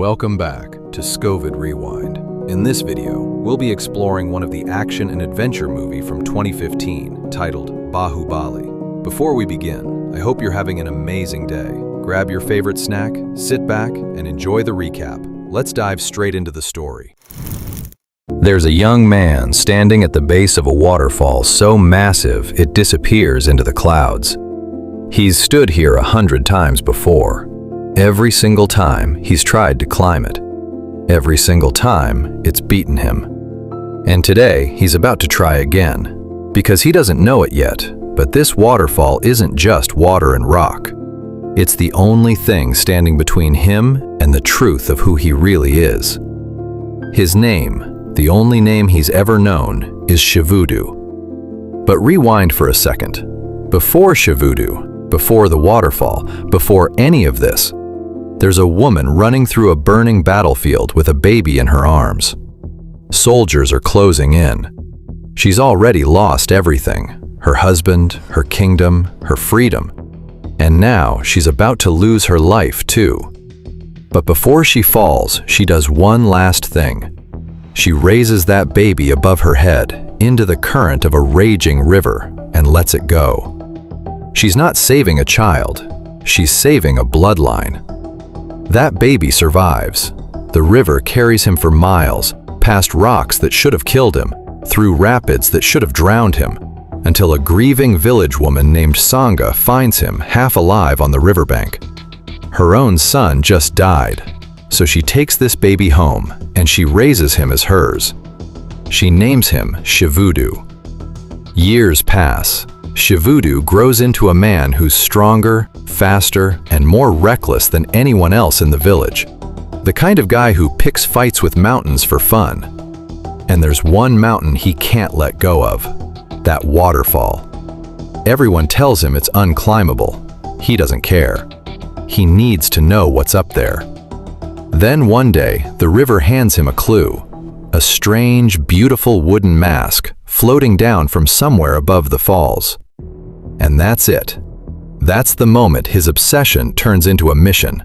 Welcome back to Scovid Rewind. In this video, we'll be exploring one of the action and adventure movie from 2015 titled Bahubali. Before we begin, I hope you're having an amazing day. Grab your favorite snack, sit back, and enjoy the recap. Let's dive straight into the story. There's a young man standing at the base of a waterfall so massive it disappears into the clouds. He's stood here 100 times before. Every single time he's tried to climb it. Every single time it's beaten him. And today he's about to try again, because he doesn't know it yet, but this waterfall isn't just water and rock. It's the only thing standing between him and the truth of who he really is. His name, the only name he's ever known, is Shivudu. But rewind for a second. Before Shivudu, before the waterfall, before any of this, there's a woman running through a burning battlefield with a baby in her arms. Soldiers are closing in. She's already lost everything: her husband, her kingdom, her freedom. And now she's about to lose her life too. But before she falls, she does one last thing. She raises that baby above her head into the current of a raging river and lets it go. She's not saving a child, she's saving a bloodline. That baby survives. The river carries him for miles, past rocks that should have killed him, through rapids that should have drowned him, until a grieving village woman named Saga finds him half alive on the riverbank. Her own son just died, so she takes this baby home and she raises him as hers. She names him Shivudu. Years pass. Shivudu grows into a man who's stronger, faster, and more reckless than anyone else in the village. The kind of guy who picks fights with mountains for fun. And there's one mountain he can't let go of: that waterfall. Everyone tells him it's unclimbable. He doesn't care. He needs to know what's up there. Then one day, the river hands him a clue: a strange, beautiful wooden mask floating down from somewhere above the falls. And that's it. That's the moment his obsession turns into a mission.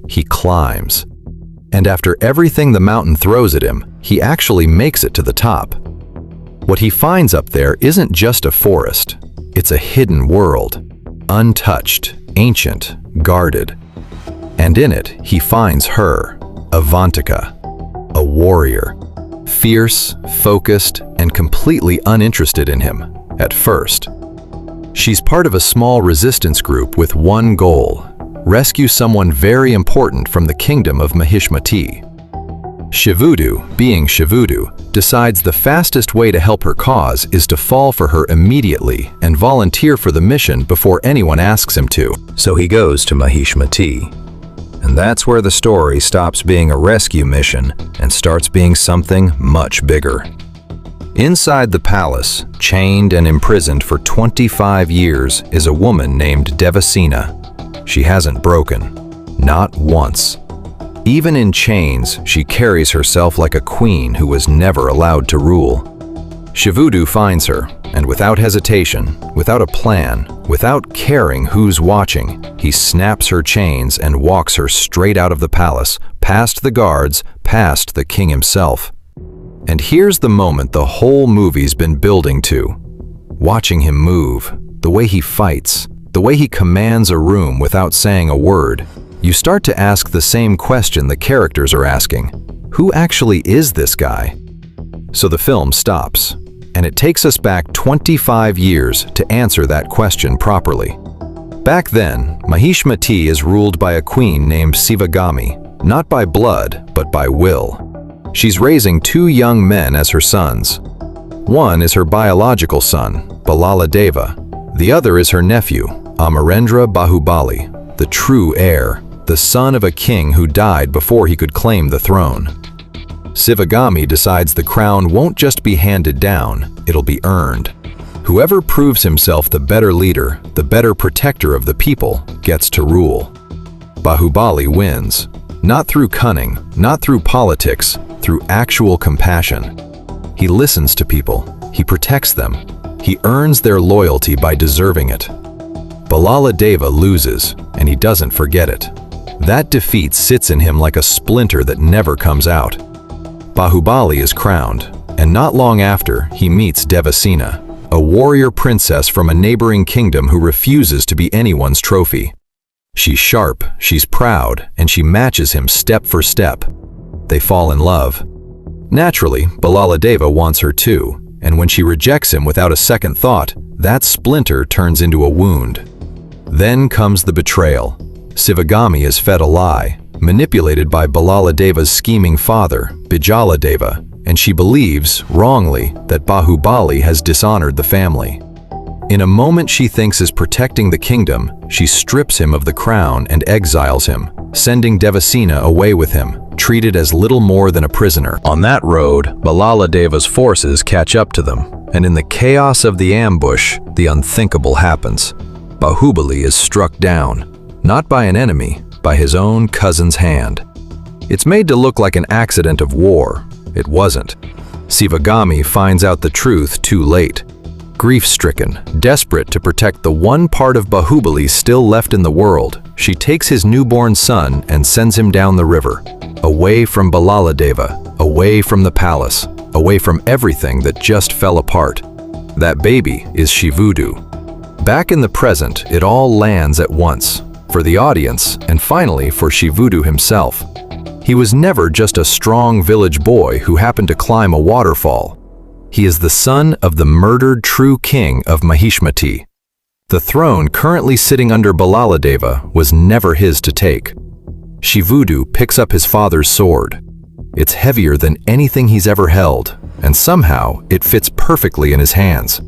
He climbs. And after everything the mountain throws at him, he actually makes it to the top. What he finds up there isn't just a forest. It's a hidden world. Untouched, ancient, guarded. And in it, he finds her, Avantika, a warrior. Fierce, focused, and completely uninterested in him, at first. She's part of a small resistance group with one goal: rescue someone very important from the kingdom of Mahishmati. Shivudu, being Shivudu, decides the fastest way to help her cause is to fall for her immediately and volunteer for the mission before anyone asks him to. So he goes to Mahishmati. And that's where the story stops being a rescue mission and starts being something much bigger. Inside the palace, chained and imprisoned for 25 years, is a woman named Devasena. She hasn't broken. Not once. Even in chains, she carries herself like a queen who was never allowed to rule. Shivudu finds her, and without hesitation, without a plan, without caring who's watching, he snaps her chains and walks her straight out of the palace, past the guards, past the king himself. And here's the moment the whole movie's been building to. Watching him move, the way he fights, the way he commands a room without saying a word, you start to ask the same question the characters are asking. Who actually is this guy? So the film stops, and it takes us back 25 years to answer that question properly. Back then, Mahishmati is ruled by a queen named Sivagami, not by blood, but by will. She's raising two young men as her sons. One is her biological son, Balaladeva. The other is her nephew, Amarendra Bahubali, the true heir, the son of a king who died before he could claim the throne. Sivagami decides the crown won't just be handed down, it'll be earned. Whoever proves himself the better leader, the better protector of the people, gets to rule. Bahubali wins. Not through cunning, not through politics, through actual compassion. He listens to people, he protects them, he earns their loyalty by deserving it. Balaladeva loses, and he doesn't forget it. That defeat sits in him like a splinter that never comes out. Bahubali is crowned, and not long after, he meets Devasena, a warrior princess from a neighboring kingdom who refuses to be anyone's trophy. She's sharp, she's proud, and she matches him step for step. They fall in love. Naturally, Balaladeva wants her too, and when she rejects him without a second thought, that splinter turns into a wound. Then comes the betrayal. Sivagami is fed a lie, manipulated by Balaladeva's scheming father, Bijaladeva, and she believes, wrongly, that Bahubali has dishonored the family. In a moment she thinks is protecting the kingdom, she strips him of the crown and exiles him, sending Devasena away with him, treated as little more than a prisoner. On that road, Balaladeva's forces catch up to them, and in the chaos of the ambush, the unthinkable happens. Bahubali is struck down, not by an enemy, by his own cousin's hand. It's made to look like an accident of war. It wasn't. Sivagami finds out the truth too late. Grief-stricken, desperate to protect the one part of Bahubali still left in the world, she takes his newborn son and sends him down the river, away from Balaladeva, away from the palace, away from everything that just fell apart. That baby is Shivudu. Back in the present, it all lands at once, for the audience and finally for Shivudu himself. He was never just a strong village boy who happened to climb a waterfall. He is the son of the murdered true king of Mahishmati. The throne currently sitting under Balaladeva was never his to take. Shivudu picks up his father's sword. It's heavier than anything he's ever held, and somehow it fits perfectly in his hands.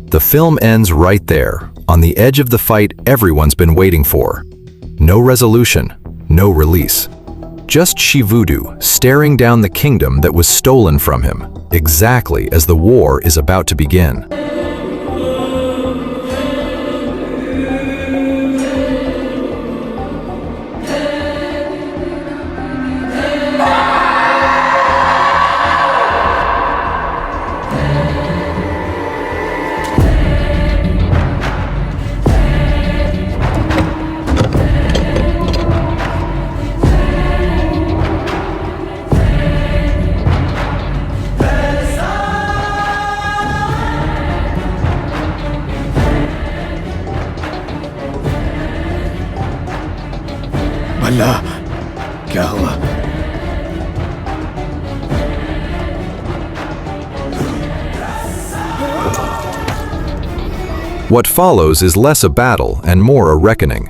The film ends right there, on the edge of the fight everyone's been waiting for. No resolution, no release. Just Shivudu staring down the kingdom that was stolen from him, exactly as the war is about to begin. अल्लाह, क्या हुआ? What follows is less a battle and more a reckoning.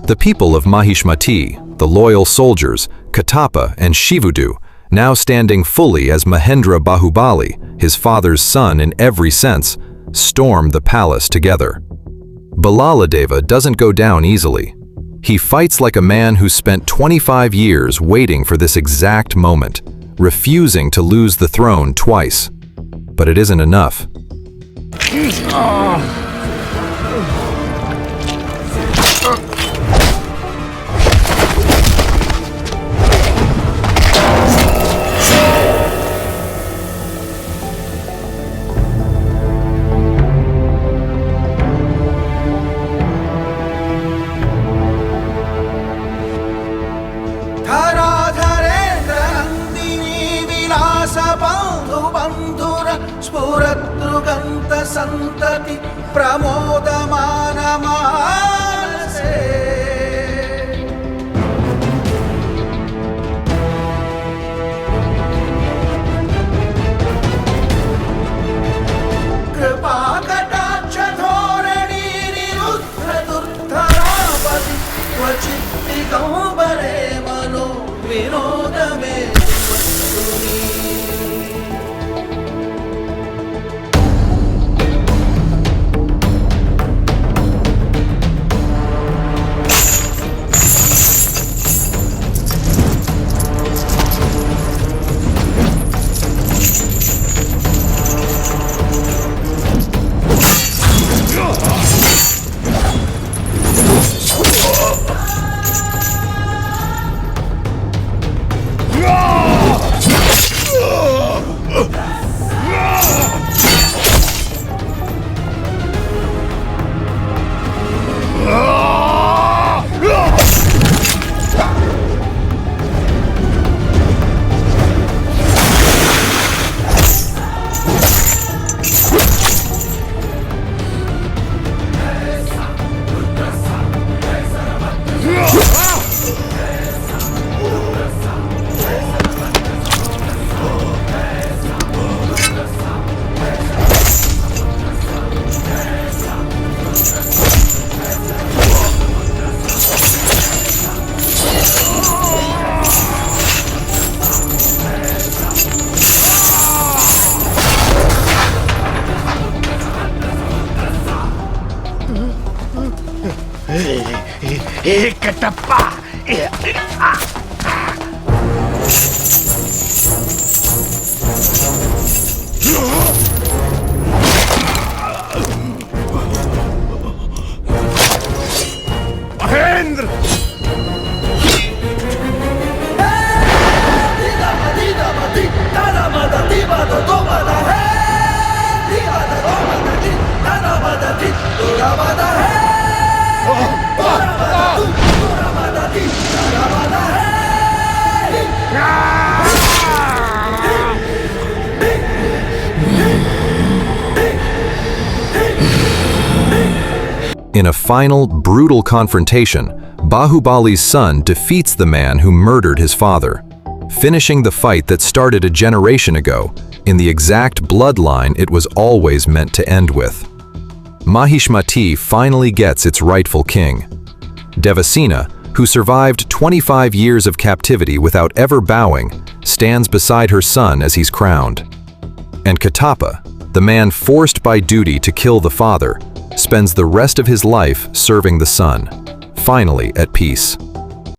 The people of Mahishmati, the loyal soldiers, Katapa and Shivudu, now standing fully as Mahendra Bahubali, his father's son in every sense, storm the palace together. Balaladeva doesn't go down easily. He fights like a man who spent 25 years waiting for this exact moment, refusing to lose the throne twice. But it isn't enough. संतति प्रमोदमान मानसे कृपा कटाक्ष धोरणी निरुद्ध दुर्धरापति क्वचित् दिगंबरे मनो विनोद में वस्तुनि Mahendra! In a final, brutal confrontation, Bahubali's son defeats the man who murdered his father, finishing the fight that started a generation ago in the exact bloodline it was always meant to end with. Mahishmati finally gets its rightful king. Devasena, who survived 25 years of captivity without ever bowing, stands beside her son as he's crowned. And Katapa, the man forced by duty to kill the father, spends the rest of his life serving the son, finally at peace.